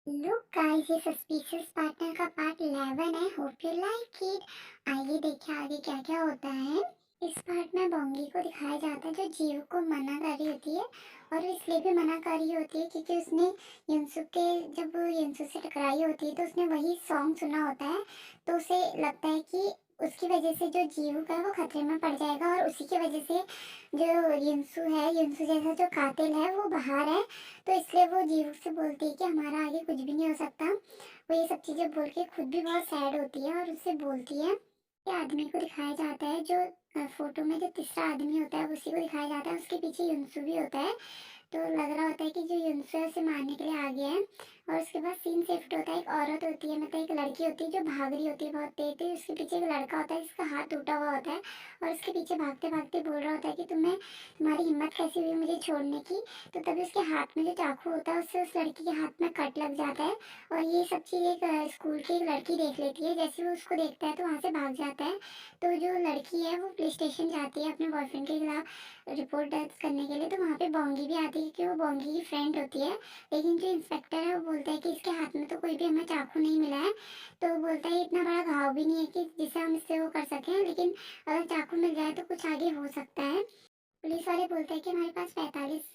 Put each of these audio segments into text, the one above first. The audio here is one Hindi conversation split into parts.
लुक गाइस, ये सस्पिशियस पार्टनर का पार्ट 11 है। Hope you like it. आइए देखें आगे क्या क्या होता है। इस पार्ट में बोंगी को दिखाया जाता है जो जीव को मना कर रही होती है, और वो इसलिए भी मना कर रही होती है क्योंकि उसने जब वो युनसु से टकराई होती है तो उसने वही सॉन्ग सुना होता है। तो उसे लगता है कि उसकी वजह से जो जीव है वो खतरे में पड़ जाएगा, और उसी की वजह से जो युनसु जैसा जो कातिल है वो बाहर है। तो इसलिए वो जीव से बोलती है कि हमारा आगे कुछ भी नहीं हो सकता। वो ये सब चीज़ें बोल के खुद भी बहुत सैड होती है और उससे बोलती है। ये आदमी को दिखाया जाता है जो फोटो में जो तीसरा आदमी होता है उसी को दिखाया जाता है। उसके पीछे युनसु भी होता है। तो लग रहा होता है कि जो युनसु है उसे मारने के लिए आ गया है। और उसके बाद सीन शिफ्ट होता है। एक औरत होती है, मतलब एक लड़की होती है जो भाग रही होती है बहुत तेज तेज। उसके पीछे एक लड़का होता है जिसका हाथ टूटा हुआ होता है, और उसके पीछे भागते भागते बोल रहा होता है कि तुम्हारी हिम्मत कैसी हुई मुझे छोड़ने की। तो तभी उसके हाथ में जो चाकू होता है उससे उस लड़की के हाथ में कट लग जाता है। और ये सब चीज़ एक स्कूल की एक लड़की देख लेती है। जैसे वो उसको देखता है तो वहाँ से भाग जाता है। तो जो लड़की है वो पुलिस स्टेशन जाती है अपने बॉयफ्रेंड के खिलाफ रिपोर्ट दर्ज करने के लिए। तो वहाँ पे बोंगी भी आती है क्योंकि वो बोंगी की फ्रेंड होती है। लेकिन जो इंस्पेक्टर है वो बोलता है कि इसके हाथ में तो कोई भी हमें चाकू नहीं मिला है। तो वो बोलता है इतना बड़ा घाव भी नहीं है कि जिसे हम इससे वो कर सकें, लेकिन अगर चाकू मिल जाए तो कुछ आगे हो सकता है। पुलिस वाले बोलते हैं कि हमारे पास 45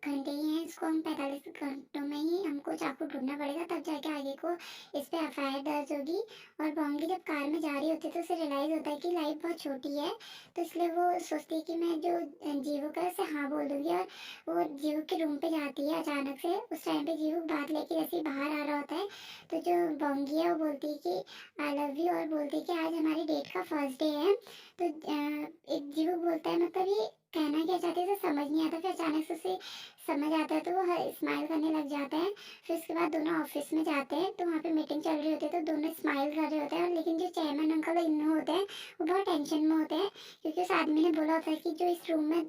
घंटे ही हैं, इसको हम 45 घंटों में ही हमको चाकू ढूंढना पड़ेगा, तब जाके आगे को इस पे एफआईआर दर्ज होगी। और बोंगी जब कार में जा रही होती है तो उसे रियलाइज़ होता है कि लाइफ बहुत छोटी है। तो इसलिए वो सोचती है कि मैं जो जीवू का उसे हाँ बोल दूंगी। और वो जीवू के रूम पे जाती है अचानक से। उस टाइम पे जीवू बात लेके जैसे ही बाहर आ रहा होता है तो जो बोंगी है वो बोलती है कि आई लव यू, और बोलती है कि आज हमारी डेट का फर्स्ट डे है। तो एक जीवू बोलता है मतलब ये कहना क्या चाहते थे समझ नहीं आता। फिर अचानक से उसे समझ आता है तो वो स्माइल करने लग जाता है। फिर उसके बाद दोनों ऑफिस में जाते हैं तो वहाँ पे मीटिंग चल रही होती है। तो दोनों स्माइल कर रहे होते हैं, और लेकिन जो चेयरमैन अंकल इन्नू होते हैं वो बहुत टेंशन में होते हैं क्योंकि उस आदमी ने बोला होता है कि जो इस रूम में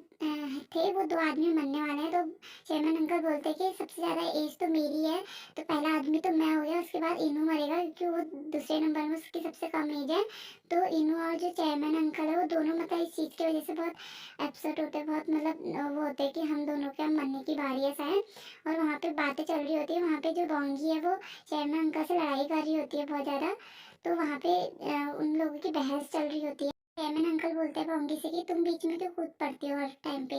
थे वो दो आदमी मरने वाले हैं। तो चेयरमैन अंकल बोलते हैं कि सबसे ज़्यादा एज तो मेरी है, तो पहला आदमी तो मैं हो गया, उसके बाद इनू मरेगा क्योंकि वो दूसरे नंबर में उसकी सबसे कम एज है। तो इनू और जो चेयरमैन अंकल है वो दोनों मतलब इस चीज़ की वजह से बहुत एपिसोड होते हैं, बहुत मतलब वो होते हैं कि हम दोनों के अब मरने की बारी ऐसा है। और वहाँ पे बातें चल रही होती है। वहाँ पे जो बोंगी है वो चेयरमैन अंकल से लड़ाई कर रही होती है बहुत ज़्यादा। तो वहाँ पे उन लोगों की बहस चल रही होती है। चेयरमैन अंकल बोलते हैं बोंगी से कि तुम बीच में क्यों कूद पड़ती हो हर टाइम पे,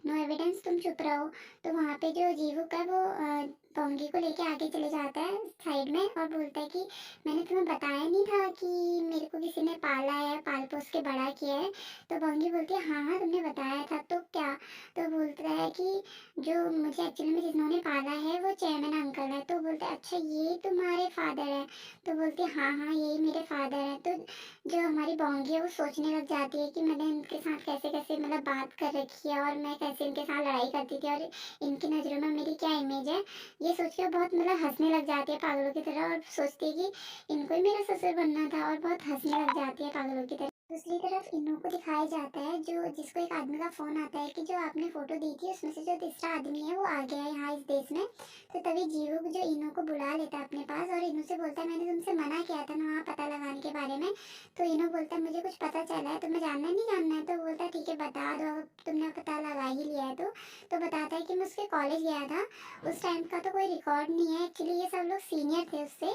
नो एविडेंस, तुम चुप रहो। तो वहाँ पे जो जीवुक है वो बोंगी को लेके आगे चले जाता है साइड में, और बोलता है कि मैंने तुम्हें बताया नहीं था कि मेरे को किसी ने पाला है, पाल पोस के बड़ा किया है। तो बोंगी बोलती है हाँ हाँ तुमने बताया था, तो क्या। तो बोलता है कि जो मुझे एक्चुअली में जिन्होंने पाला है वो चेयरमैन अंकल है। तो बोलते हैं अच्छा ये तुम्हारे फादर है। तो बोलती है हाँ हाँ यही मेरे फादर है। तो जो हमारी बोंगी है वो सोचने लग जाती है कि मैंने इनके साथ कैसे कैसे मतलब बात कर रखी है, और मैं कैसे इनके साथ लड़ाई करती थी, और इनकी नज़रों में मेरी क्या इमेज है। ये सोच के बहुत मतलब हंसने लग जाती है पागलों की तरह, और सोचती है कि इनको ही मेरा ससुर बनना था, और बहुत हंसने लग जाती है पागलों की तरह। दूसरी तरफ इन्नू को दिखाया जाता है जो जिसको एक आदमी का फोन आता है कि जो आपने फोटो दी थी उसमें से जो तीसरा आदमी है वो आ गया है यहाँ इस देश में। तो तभी जीवू जो इन्नू को बुला लेता है अपने पास, और इन्नू से बोलता है मैंने तुमसे मना किया था ना वहाँ पता लगाने के बारे में। तो इन्नू बोलता है मुझे कुछ पता चला है, तुम्हें जानना नहीं जानना है। तो बोलता है ठीक है बता दो, अब तुमने पता लगा ही लिया है तो बताता है कि मैं उसके कॉलेज गया था। उस टाइम का तो कोई रिकॉर्ड नहीं है, एक्चुअली ये सब लोग सीनियर थे उससे।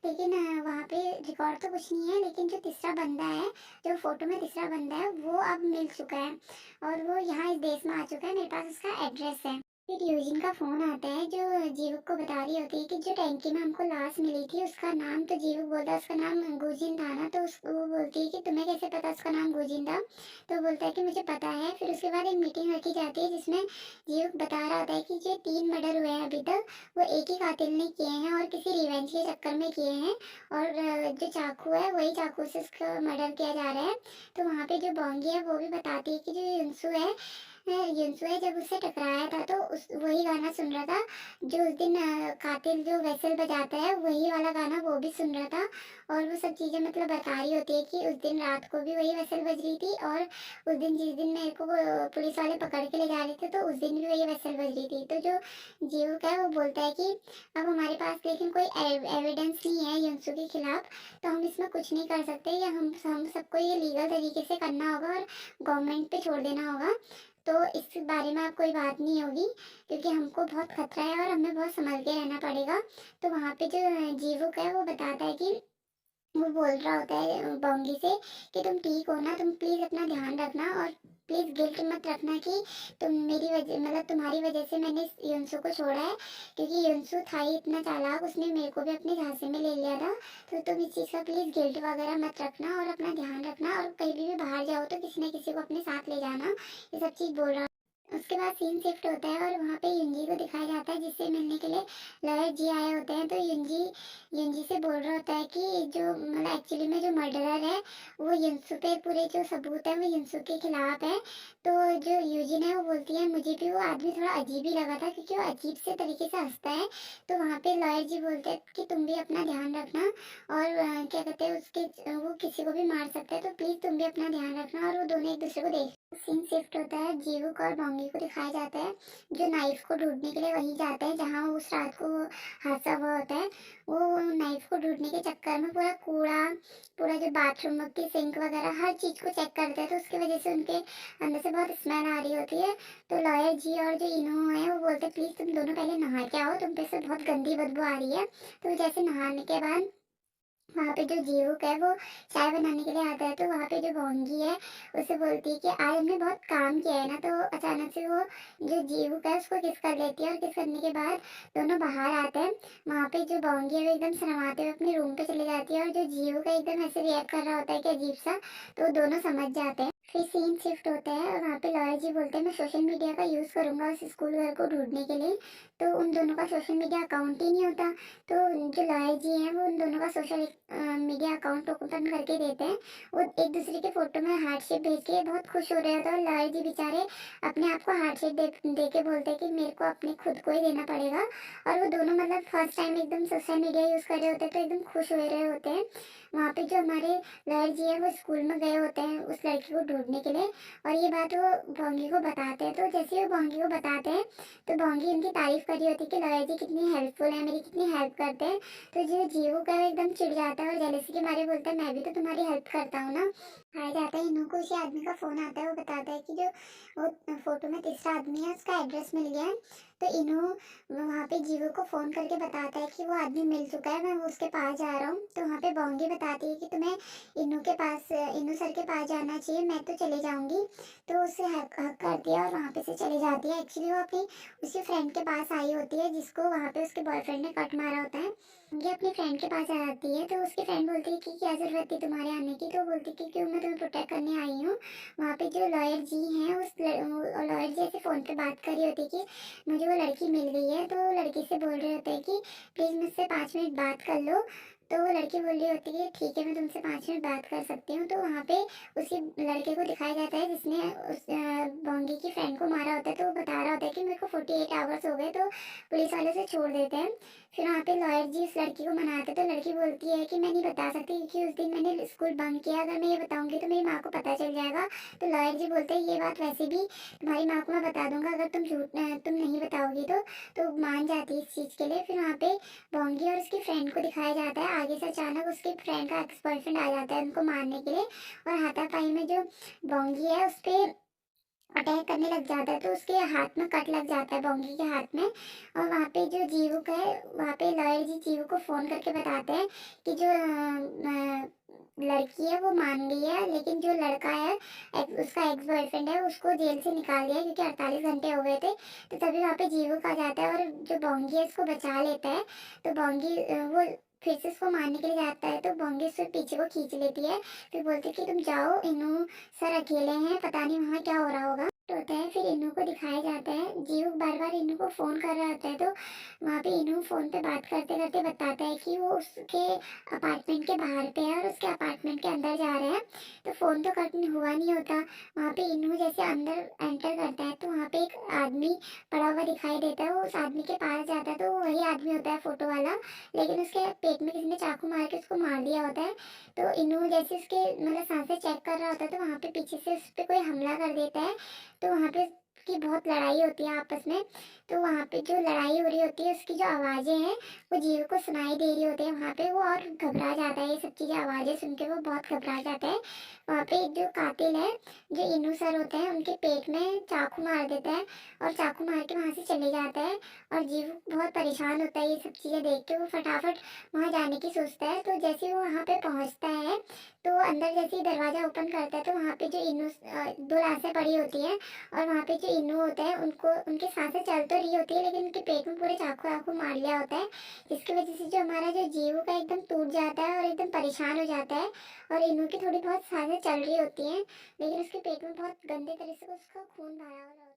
लेकिन वहाँ पे रिकॉर्ड तो कुछ नहीं है, लेकिन जो तीसरा बंदा है, जो फोटो में तीसरा बंदा है, वो अब मिल चुका है, और वो यहाँ इस देश में आ चुका है। मेरे पास उसका एड्रेस है। फिर यूजिन का फोन आता है जो जीवुक को बता रही होती है कि जो टैंकी में हमको लाश मिली थी उसका नाम, तो जीवुक बोलता है उसका नाम गुजिन था ना। तो वो बोलती है कि तुम्हें कैसे पता उसका नाम गुजिन था। तो बोलता है कि मुझे पता है। फिर उसके बाद एक मीटिंग रखी जाती है जिसमें जीवुक बता रहा होता है कि जो 3 मर्डर हुए हैं अभी तक वो एक ही कातिल ने किए हैं, और किसी रिवेंज के चक्कर में किए हैं। और जो चाकू है वही चाकू से उसका मर्डर किया जा रहा है। तो वहाँ पे जो बोंगी है वो भी बताती है कि जो युनसु है जब उससे टकराया था तो उस वही गाना सुन रहा था जो उस दिन कातिल जो वेसल बजाता है वही वाला गाना वो भी सुन रहा था। और वो सब चीज़ें मतलब बता रही होती है कि उस दिन रात को भी वही वेसल बज रही थी, और उस दिन जिस दिन मेरे को वो पुलिस वाले पकड़ के ले जा रहे थे तो उस दिन भी वही वेसल बज रही थी। तो जो जीवुक है वो बोलता है कि अब हमारे पास लेकिन कोई एविडेंस नहीं है युनसु के खिलाफ, तो हम इसमें कुछ नहीं कर सकते, या हम सबको ये लीगल तरीके से करना होगा और गवर्नमेंट पे छोड़ देना होगा। तो इस बारे में अब कोई बात नहीं होगी, क्योंकि हमको बहुत खतरा है और हमें बहुत संभल के रहना पड़ेगा। तो वहाँ पे जो जीवुक है वो बताता है कि वो बोल रहा होता है बोंगी से कि तुम ठीक हो ना, तुम प्लीज़ अपना ध्यान रखना और प्लीज़ गिल्ट मत रखना कि तुम मेरी वजह मतलब तुम्हारी वजह से मैंने इस युनसु को छोड़ा है, क्योंकि युनसु था ही इतना चालाक, उसने मेरे को भी अपने झांसे में ले लिया था। तो तुम इस चीज़ का प्लीज़ गिल्ट वगैरह मत रखना और अपना ध्यान रखना, और कहीं भी बाहर जाओ तो किसी न किसी को अपने साथ ले जाना। ये सब चीज़ बोल रहा। उसके बाद सीन शिफ्ट होता है और वहाँ पे युनजी को दिखाया जाता है, जिससे मिलने के लिए लॉयर जी आए होते हैं। तो युनजी युनजी से बोल रहा होता है कि जो मतलब एक्चुअली में जो मर्डरर है वो युनसु पे पूरे जो सबूत है वो युनसु के खिलाफ है। तो जो यूजिन है वो बोलती है मुझे भी वो आदमी थोड़ा अजीब ही लगा था, क्योंकि वो अजीब से तरीके से हंसता है। तो वहाँ पे लॉयर जी बोलते हैं कि तुम भी अपना ध्यान रखना, और क्या कहते हैं उसके वो किसी को भी मार सकता है, तो प्लीज़ तुम भी अपना ध्यान रखना। और वो दोनों एक दूसरे को देख। सीन शिफ्ट होता है, जीवुक और बोंगी को दिखाया जाता है जो नाइफ को ढूंढने के लिए वहीं जाते हैं जहाँ उस रात को हादसा हुआ होता है। वो नाइफ को ढूंढने के चक्कर में पूरा कूड़ा, पूरा जो बाथरूम की सिंक वगैरह हर चीज़ को चेक करते हैं, तो उसकी वजह से उनके अंदर से बहुत स्मेल आ रही होती है। तो लॉयर जी और जो इनो है वो बोलते हैं प्लीज़ तुम दोनों पहले नहा के आओ, तुम पे से बहुत गंदी बदबू आ रही है। तो जैसे नहाने के बाद वहाँ पे जो जीवुक है वो चाय बनाने के लिए आता है। तो वहाँ पे जो भोंगी है उसे बोलती है कि आज हमने बहुत काम किया है ना। तो अचानक से वो जो जीवुक है उसको किस कर लेती है, और किस करने के बाद दोनों बाहर आते हैं। वहाँ पे जो भोंगी है वो एकदम शर्माते हुए अपने रूम पे चली जाती है, और जो जीवुक है एकदम ऐसे रिएक्ट कर रहा होता है कि अजीब सा। तो दोनों समझ जाते हैं। फिर सीन शिफ्ट होता है और वहाँ पे लॉयर जी बोलते हैं मैं सोशल मीडिया का यूज़ करूँगा उस स्कूल गर्ल को ढूंढने के लिए। तो उन दोनों का सोशल मीडिया अकाउंट ही नहीं होता। तो जो लॉयर जी हैं वो उन दोनों का सोशल मीडिया अकाउंट ओपन करके देते हैं। वो एक दूसरे के फोटो में हार्ट शेप भेज के बहुत खुश हो रहे होते हैं, और लॉयर जी बेचारे अपने आप को हार्ट शेप दे के बोलते हैं कि मेरे को अपने खुद को ही देना पड़ेगा। और वो दोनों मतलब फर्स्ट टाइम एकदम सोशल मीडिया यूज़ कर रहे होते हैं, तो एकदम खुश हो रहे होते हैं। वहाँ पे जो हमारे लॉयर जी हैं वो स्कूल में गए होते हैं उस लड़की को ढूंढने के लिए, और ये बात वो भोंगी को बताते हैं। तो जैसे वो भोंगी को बताते हैं तो भोंगी उनकी तारीफ कर रही होती है कि लॉयर जी कितनी हेल्पफुल है, मेरी कितनी हेल्प करते हैं। तो जो जीवू का वो एकदम चिढ़ जाता है और जेलसी के मारे बोलता है मैं भी तो तुम्हारी हेल्प करता हूँ ना। आ जाता है इन्हों को उसी आदमी का फोन आता है, वो बताता है कि जो वो फोटो में तीसरा आदमी है उसका एड्रेस मिल गया है। तो इन्हों वहाँ पे जीवू को फोन करके बताता है कि वो आदमी मिल चुका है, मैं उसके पास जा रहा हूँ। तो वहाँ पे बोंगी बताती है कि तुम्हें इन्हों के पास इन्हों सर के पास जाना चाहिए, मैं तो चले जाऊंगी। तो उसे हक हक करती है और वहाँ पे से चली जाती है। एक्चुअली वो अपनी उसी फ्रेंड के पास आई होती है जिसको वहाँ पे उसके बॉयफ्रेंड ने कट मारा होता है। ये अपनी फ्रेंड के पास आ जाती है। तो उसकी फ्रेंड बोलती है कि क्या ज़रूरत थी तुम्हारे आने की। तो वो बोलती है कि क्यों, मैं तुम्हें प्रोटेक्ट करने आई हूँ। वहाँ पे जो लॉयर जी हैं लॉयर जी ऐसे फ़ोन पे बात कर रही होती है कि मुझे वो लड़की मिल गई है। तो वो लड़की से बोल रहे होते हैं कि प्लीज़ मुझसे 5 मिनट बात कर लो। तो वो लड़की बोल रही होती है ठीक है मैं तुमसे 5 मिनट बात कर सकती हूँ। तो वहाँ पे उसी लड़के को दिखाया जाता है जिसने उस बोंगी की फ्रेंड को मारा होता है। तो वो बता रहा होता है कि मेरे को 48 आवर्स हो गए, तो पुलिस वाले से छोड़ देते हैं। फिर वहाँ पे लॉयर जी उस लड़की को मनाते, तो लड़की बोलती है कि मैं नहीं बता सकती क्योंकि उस दिन मैंने स्कूल बंक किया, अगर मैं ये बताऊंगी तो मेरी माँ को पता चल जाएगा। तो लॉयर जी बोलते हैं ये बात वैसे भी तुम्हारी माँ को मैं बता दूंगा, अगर तुम नहीं बताओगी तो मान जाती है इस चीज़ के लिए। फिर वहाँ पे बोंगी और उसकी फ्रेंड को दिखाया जाता है, आगे से अचानक उसकी फ्रेंड का एक्स बॉयफ्रेंड आ जाता है उनको मारने के लिए, और हाथापाई में जो बोंगी है उस पर अटैक करने लग जाता है। तो उसके हाथ में कट लग जाता है बोंगी के हाथ में। और वहाँ पे जो जीवुक है वहाँ पे लॉयर जी जीवुक को फ़ोन करके बताते हैं कि जो लड़की है वो मान गई है, लेकिन जो लड़का है उसका एक्स बॉयफ्रेंड है उसको जेल से निकाल दिया क्योंकि 48 घंटे हो गए थे। तो तभी वहाँ पे जीवुक आ जाता है और जो बोंगी है उसको बचा लेता है। तो बोंगी वो फिर से उसको मारने के लिए जाता है, तो बोंगी उससे पीछे को खींच लेती है। फिर बोलती है कि तुम जाओ, इनू सर अकेले हैं, पता नहीं वहाँ क्या हो रहा होगा। होता है फिर इनू को दिखाया जाता है, जीव बार बार इनू को फोन कर रहा होता है। तो वहाँ पे इनू फोन पे बात करते करते बताता है कि वो उसके अपार्टमेंट के बाहर पे है और उसके अपार्टमेंट के अंदर जा रहे हैं। तो फोन तो कट हुआ नहीं होता। वहाँ पे इनू जैसे अंदर एंटर करता है तो वहाँ पे एक आदमी पड़ा हुआ दिखाई देता है। वो उस आदमी के पास जाता है तो वो वही आदमी होता है फोटो वाला, लेकिन उसके पेट में किसी ने चाकू मार के उसको मार दिया होता है। तो इनू जैसे उसके मतलब सांसें चेक कर रहा होता है तो वहाँ पे पीछे से उस पर कोई हमला कर देता है। तो वहाँ पे की बहुत लड़ाई होती है आपस में। तो वहाँ पे जो लड़ाई हो रही होती है उसकी जो आवाज़ें हैं वो जीव को सुनाई दे रही होती है वहाँ पे, वो और घबरा जाता है, ये सब चीज़ें आवाज़ें सुन के वो बहुत घबरा जाता है। वहाँ पे एक जो कातिल है, जो इनू सर होते हैं, उनके पेट में चाकू मार देता है और चाकू मार के वहाँ से चले जाता है। और जीव बहुत परेशान होता है ये सब चीज़ें देख के, वो फटाफट वहाँ जाने की सोचता है। तो जैसे ही वो वहाँ पे पहुँचता है तो अंदर जैसे ही दरवाज़ा ओपन करता है तो वहाँ पे जो दो लाशें पड़ी होती हैं और वहाँ पे जो इन्नू होता है उनको उनकी सांसें चल तो रही होती है लेकिन उनके पेट में पूरे चाकू वाकू मार लिया होता है, जिसकी वजह से जो हमारा जो जीव का एकदम टूट जाता है और एकदम परेशान हो जाता है। और इन्नू की थोड़ी बहुत सांसें चल रही होती हैं लेकिन उसके पेट में बहुत गंदे तरह से उसका खून भरा हुआ होता है।